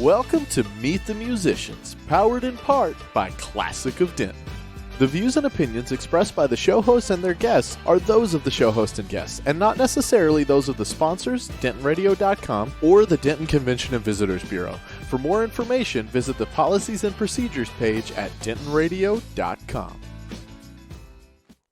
Welcome to Meet the Musicians, powered in part by Classic of Denton. The views and opinions expressed by the show hosts and their guests are those of the show host and guests, and not necessarily those of the sponsors, DentonRadio.com, or the Denton Convention and Visitors Bureau. For more information, visit the Policies and Procedures page at DentonRadio.com.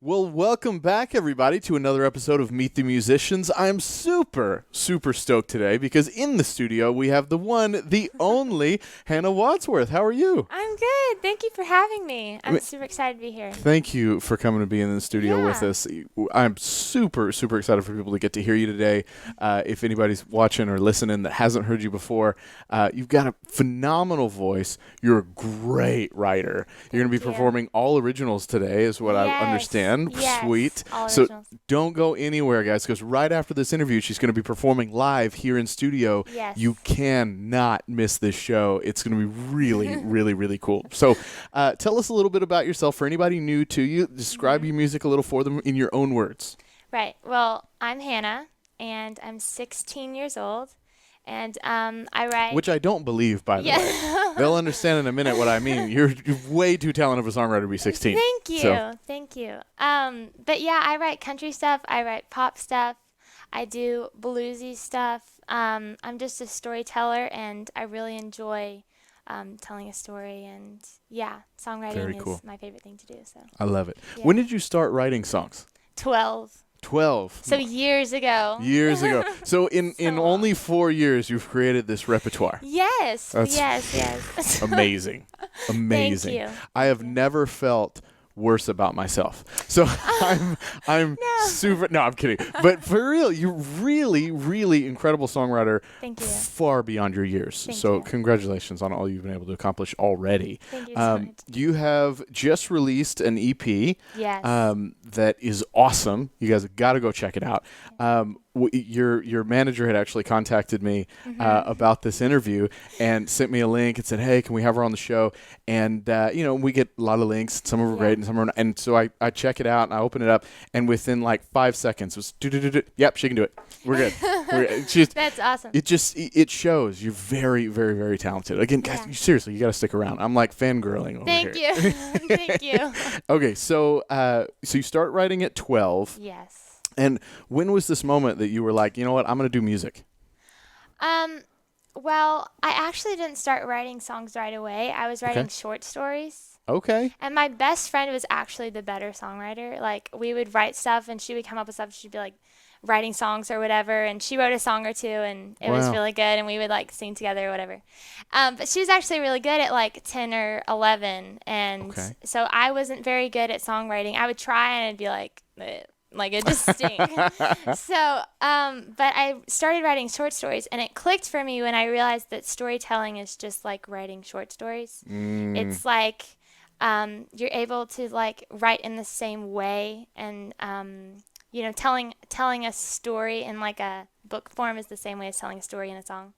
Well, welcome back, everybody, to another episode of Meet the Musicians. I'm super stoked today because in the studio we have the one, the only Hannah Wadsworth. How are you? I'm good. Thank you for having me. I'm super excited to be here. Thank you for coming to be in the studio with us. I'm super excited for people to get to hear you today. If anybody's watching or listening that hasn't heard you before, you've got a phenomenal voice. You're a great writer. You're going to be performing all originals today is what I understand. Yes. Sweet. So don't go anywhere, guys, because right after this interview, she's going to be performing live here in studio. Yes. You cannot miss this show. It's going to be really cool. So tell us a little bit about yourself. For anybody new to you, describe your music a little for them in your own words. Right. Well, I'm Hannah, and I'm 16 years old. And I write... Which I don't believe, by the way. They'll understand in a minute what I mean. You're way too talented of a songwriter to be 16. Thank you. Thank you. But yeah, I write country stuff. I write pop stuff. I do bluesy stuff. I'm just a storyteller, and I really enjoy telling a story. And yeah, songwriting is my favorite thing to do. So I love it. Yeah. When did you start writing songs? 12. So years ago. So in only 4 years, you've created this repertoire. Yes. Yes. Amazing. Thank you. I have never felt worse about myself. So I'm super. No, I'm kidding. But for real, you're really incredible songwriter. Thank you. Far beyond your years. Thank you. Congratulations on all you've been able to accomplish already. Thank you so much. You have just released an EP. Yes. That is awesome. You guys have got to go check it out. Your manager had actually contacted me about this interview and sent me a link and said, "Hey, can we have her on the show?" And we get a lot of links. Some of them are great, and some are not. And so I check it out and I open it up, and within like 5 seconds, it was yep, she can do it. We're good. That's awesome. It shows you're very talented. Again, guys, seriously, you got to stick around. I'm like fangirling over Thank here. you. Thank you. Okay, so you start writing at 12. Yes. And when was this moment that you were like, you know what, I'm going to do music? Well, I actually didn't start writing songs right away. I was writing short stories. Okay. And my best friend was actually the better songwriter. Like, we would write stuff, and she would come up with stuff. She'd be like writing songs or whatever, and she wrote a song or two, and it was really good, and we would like sing together or whatever. But she was actually really good at like 10 or 11, and so I wasn't very good at songwriting. I would try, and I'd be like, "Bleh." Like, it just stinks. So, but I started writing short stories, and it clicked for me when I realized that storytelling is just like writing short stories. It's like you're able to like write in the same way, and telling a story in like a book form is the same way as telling a story in a song.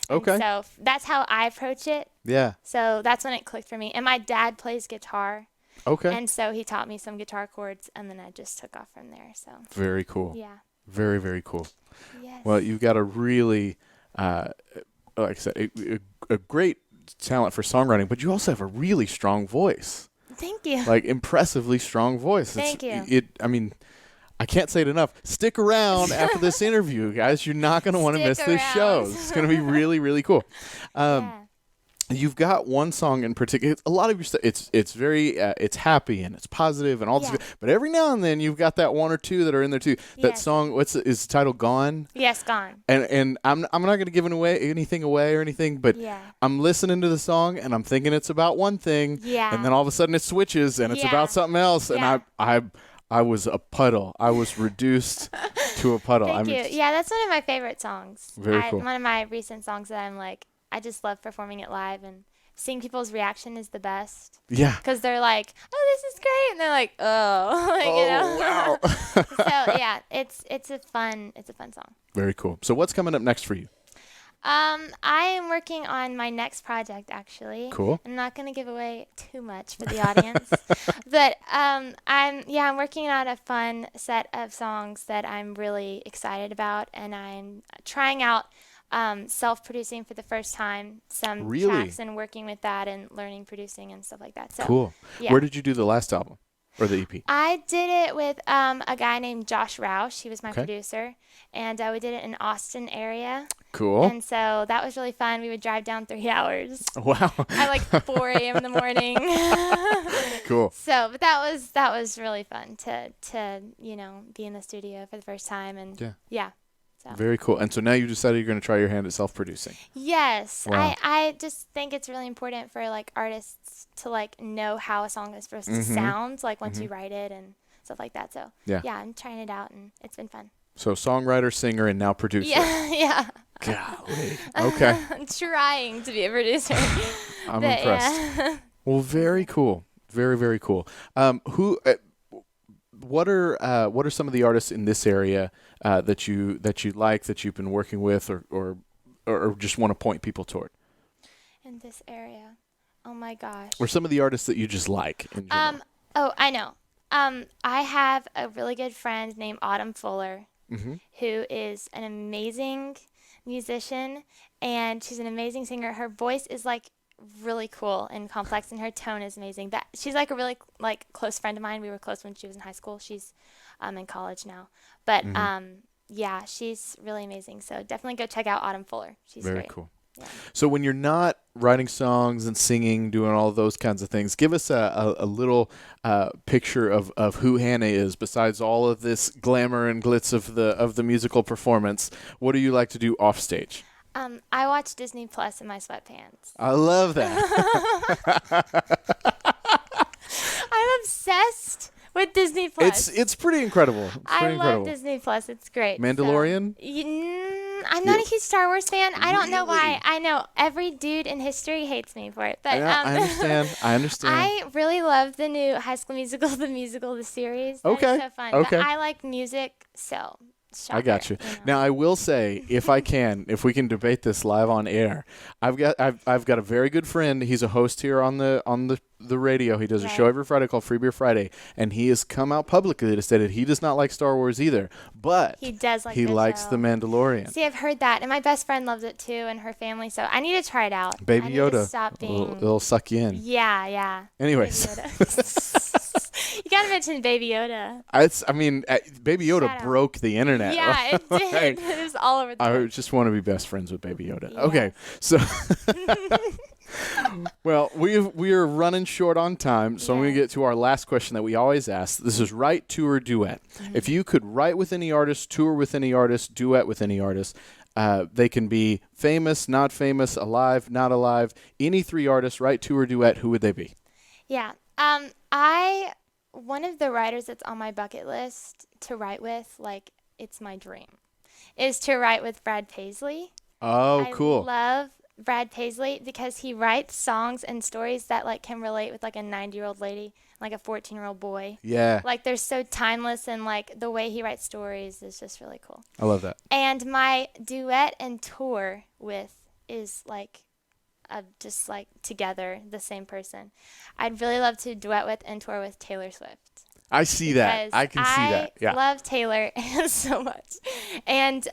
Okay. And so that's how I approach it. Yeah. So that's when it clicked for me. And my dad plays guitar. Okay. And so he taught me some guitar chords, and then I just took off from there. So very cool. Yeah. Very cool. Yes. Well, you've got a really, like I said, a great talent for songwriting, but you also have a really strong voice. Thank you. Like, impressively strong voice. Thank you. I can't say it enough. Stick around after this interview, guys. You're not going to want to miss this show. It's going to be really cool. You've got one song in particular. A lot of your stuff, it's very, it's happy and it's positive and all this. But every now and then you've got that one or two that are in there too. That song, is the title Gone? Yes, Gone. And I'm not going to give anything away or anything, but I'm listening to the song and I'm thinking it's about one thing. Yeah. And then all of a sudden it switches and it's about something else. And I was a puddle. I was reduced to a puddle. Thank you. Yeah, that's one of my favorite songs. Very cool. One of my recent songs that I'm like, I just love performing it live, and seeing people's reaction is the best. Yeah. Because they're like, "Oh, this is great," and they're like, "Oh," wow. So yeah, it's a fun song. Very cool. So what's coming up next for you? I am working on my next project, actually. Cool. I'm not going to give away too much for the audience, but I'm working on a fun set of songs that I'm really excited about, and I'm trying out self-producing for the first time some Really? tracks and working with that and learning producing and stuff like that. So, Cool. yeah. Where did you do the last album or the EP? I did it with a guy named Josh Roush. He was my Okay. producer. And we did it in Austin area. Cool. And so that was really fun. We would drive down 3 hours Wow. at like 4 a.m. in the morning. Cool. So, but that was really fun to be in the studio for the first time. And yeah. So. Very cool. And so now you decided you're going to try your hand at self-producing. Yes. Wow. I just think it's really important for like artists to like know how a song is supposed to sound like once you write it and stuff like that. So yeah, I'm trying it out and it's been fun. So songwriter, singer, and now producer. Yeah. Golly. Okay. I'm trying to be a producer. I'm impressed. Yeah. Well, very cool. Very, very cool. What are some of the artists in this area that you like, that you've been working with, or just want to point people toward? In this area, oh my gosh. Or some of the artists that you just like in general? Oh, I know. I have a really good friend named Autumn Fuller, who is an amazing musician, and she's an amazing singer. Her voice is like really cool and complex, and her tone is amazing. That she's like a really like close friend of mine. We were close when she was in high school. She's in college now, but yeah, she's really amazing. So definitely go check out Autumn Fuller. She's very great. cool. Yeah. So when you're not writing songs and singing, doing all those kinds of things, give us a little picture of who Hannah is besides all of this glamour and glitz of the musical performance. What do you like to do off stage? I watch Disney Plus in my sweatpants. I love that. I'm obsessed with Disney Plus. It's pretty incredible. I love Disney Plus. It's great. Mandalorian? So, I'm not a huge Star Wars fan. I don't know why. I know every dude in history hates me for it, but I understand. I really love the new High School Musical, the series. Okay. It's so fun. Okay. But I like music, so. Shocker, I got you. know. Now I will say, if we can debate this live on air, I've got a very good friend. He's a host here on the radio. He does a show every Friday called Free Beer Friday, and he has come out publicly to say that he does not like Star Wars either, but he does like he likes show. The Mandalorian. See, I've heard that, and my best friend loves it too, and her family. So I need to try it out. Baby Yoda, stop being... it'll suck you in. Yeah. Anyways. You gotta mention Baby Yoda. Baby Yoda broke the internet. Yeah, it did. It was all over the place. I just want to be best friends with Baby Yoda. Yeah. Okay, so well, we are running short on time, so I'm going to get to our last question that we always ask. This is write, tour, duet. If you could write with any artist, tour with any artist, duet with any artist, they can be famous, not famous, alive, not alive. Any 3 artists, write, tour, duet. Who would they be? Yeah. One of the writers that's on my bucket list to write with, like, it's my dream, is to write with Brad Paisley. Oh, cool. I love Brad Paisley because he writes songs and stories that, like, can relate with, like, a 90-year-old lady, like a 14-year-old boy. Yeah. Like, they're so timeless, and, like, the way he writes stories is just really cool. I love that. And my duet and tour with is, like, just like together, the same person. I'd really love to duet with and tour with Taylor Swift. I see that. I can see that. Yeah. I love Taylor so much. And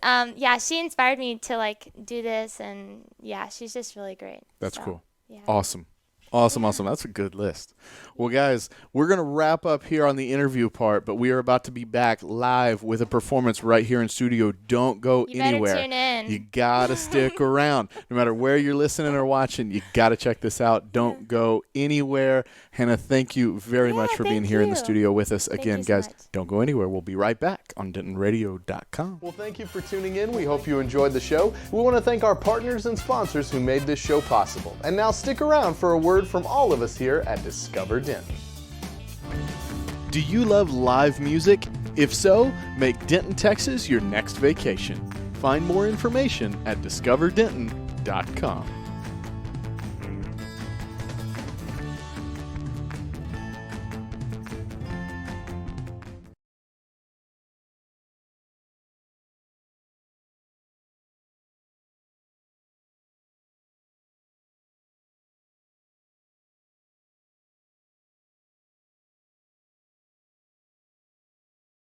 she inspired me to like do this, and yeah, she's just really great. That's cool. Yeah. Awesome. That's a good list. Well, guys, we're going to wrap up here on the interview part, but we are about to be back live with a performance right here in studio. Don't go anywhere. Better tune in. You got to stick around. No matter where you're listening or watching, you got to check this out. Don't go anywhere. Hannah, thank you very much for being here in the studio with us. Again, guys, don't go anywhere. We'll be right back on DentonRadio.com. Well, thank you for tuning in. We hope you enjoyed the show. We want to thank our partners and sponsors who made this show possible. And now stick around for a word from all of us here at Discover Denton. Do you love live music? If so, make Denton, Texas your next vacation. Find more information at discoverdenton.com.